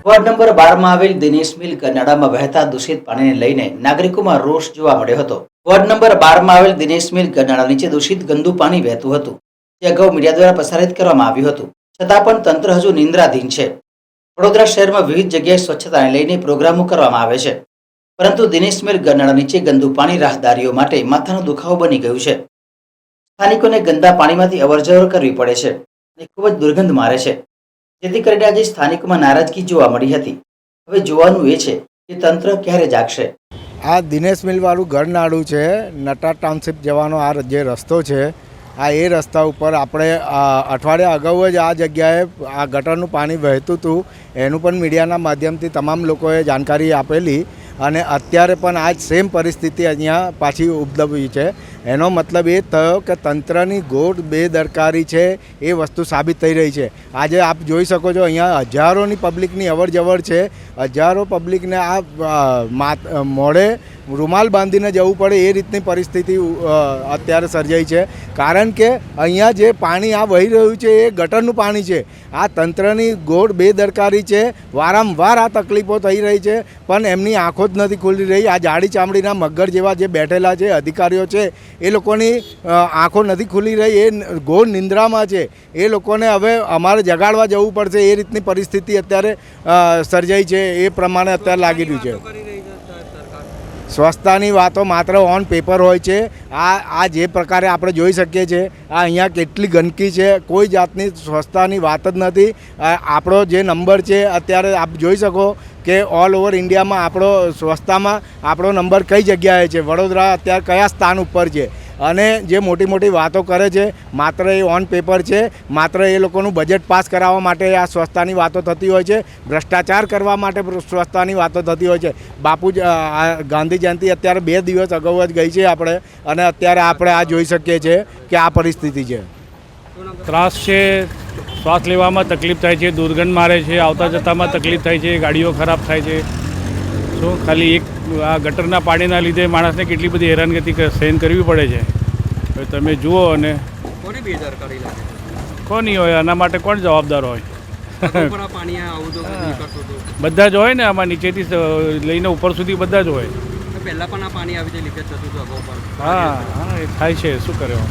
Ward number 12 માં આવેલ દિનેશ મિલ ગરનાળામાં વહેતા દૂષિત પાણીને લઈને નાગરિકોમાં રોષ જોવા મળ્યો હતો। વોર્ડ નંબર 12 માં આવેલ દિનેશ મિલ ગરનાળા નીચે દૂષિત ગંદુ પાણી વહેતું હતું, જે અગાઉ મીડિયા દ્વારા પ્રસારિત કરવામાં આવ્યું હતું, છતાં પણ તંત્ર હજુ નિંદ્રાધીન છે। વડોદરા શહેરમાં વિવિધ જગ્યાએ સ્વચ્છતાને લઈને પ્રોગ્રામો કરવામાં આવે છે, પરંતુ દિનેશ મિલ ગરનાળા નીચે ગંદુ પાણી રાહદારીઓ માટે માથાનો દુખાવો બની ગયું છે। સ્થાનિકોને ગંદા પાણીમાંથી અવરજવર કરવી પડે છે અને ખૂબ જ દુર્ગંધ મારે છે, જેથી કરીને આજે સ્થાનિકોમાં નારાજગી જોવા મળી હતી। હવે જોવાનું એ છે કે તંત્ર ક્યારે જાગશે। આ દિનેશ મિલવાળું ગરનાળું છે, નટા ટાઉનશીપ જવાનો આ જે રસ્તો છે, આ એ રસ્તા ઉપર આપણે અઠવાડિયા અગાઉ જ આ જગ્યાએ આ ગટરનું પાણી વહેતું હતું, એનું પણ મીડિયાના માધ્યમથી તમામ લોકોએ જાણકારી આપેલી અને અત્યારે પણ આ જ સેમ પરિસ્થિતિ અહીંયા પાછી ઉદ્ભવી છે। એનો મતલબ એ થયો કે તંત્રની ઘોર બેદરકારી છે એ વસ્તુ સાબિત થઈ રહી છે। આજે આપ જોઈ શકો છો અહીંયા હજારોની પબ્લિકની અવર જવર છે, હજારો પબ્લિકને આ મોઢે રૂમાલ બાંધીને જવું પડે એ રીતની પરિસ્થિતિ અત્યારે સર્જાઈ છે, કારણ કે અહીંયા જે પાણી આ વહી રહ્યું છે એ ગટરનું પાણી છે। આ તંત્રની ઘોર બેદરકારી છે, વારંવાર આ તકલીફો થઈ રહી છે પણ એમની આંખો જ નથી ખુલી રહી। આ જાડી ચામડીના મગર જેવા જે બેઠેલા છે અધિકારીઓ છે એ લોકોની આંખો નથી ખુલી રહી, એ ઘોર નિંદ્રામાં છે। એ લોકોને હવે અમારે જગાડવા જવું પડશે એ રીતની પરિસ્થિતિ અત્યારે સર્જાઈ છે, એ પ્રમાણે અત્યારે લાગી રહ્યું છે। સ્વચ્છતાની વાતો માત્ર ઓન પેપર હોય છે। આ જે પ્રકારે આપણે જોઈ શકીએ છીએ, આ અહીંયા કેટલી ગંદકી છે, કોઈ જાતની સ્વચ્છતાની વાત જ નથી। આપણો જે નંબર છે અત્યારે આપ જોઈ શકો કે ઓલ ઓવર ઇન્ડિયામાં આપણો સ્વચ્છતામાં આપણો નંબર કઈ જગ્યાએ છે, વડોદરા અત્યારે કયા સ્થાન ઉપર છે। અને જે મોટી મોટી વાતો કરે છે માત્ર એ ઓન પેપર છે, માત્ર એ લોકોનું બજેટ પાસ કરાવવા માટે આ સ્વચ્છતાની વાતો થતી હોય છે, ભ્રષ્ટાચાર કરવા માટે સ્વચ્છતાની વાતો થતી હોય છે। બાપુ ગાંધી જયંતિ અત્યારે 2 દિવસ અગાઉ જ ગઈ છે આપણે, અને અત્યારે આપણે આ જોઈ શકીએ છીએ કે આ પરિસ્થિતિ છે। ત્રાસ છે, શ્વાસ લેવામાં તકલીફ થાય છે, દુર્ગંધ મારે છે, આવતા જતામાં તકલીફ થાય છે, ગાડીઓ ખરાબ થાય છે। શું ખાલી એક આ ગટરના પાણીના લીધે માણસને કેટલી બધી હેરાનગતિ સહન કરવી પડે છે। હવે તમે જુઓ અને કોની બેદરકારી લાગે? કોની હોય આના માટે, કોણ જવાબદાર હોય? પાણી આવું તો બધા જ હોય ને, આમાં નીચેથી લઈને ઉપર સુધી બધા જ હોય। પહેલાં પણ આ પાણી આવી રીતે લીકેજ થતું હતું અગાઉ પણ? હા હા, એ થાય છે, શું કર્યો।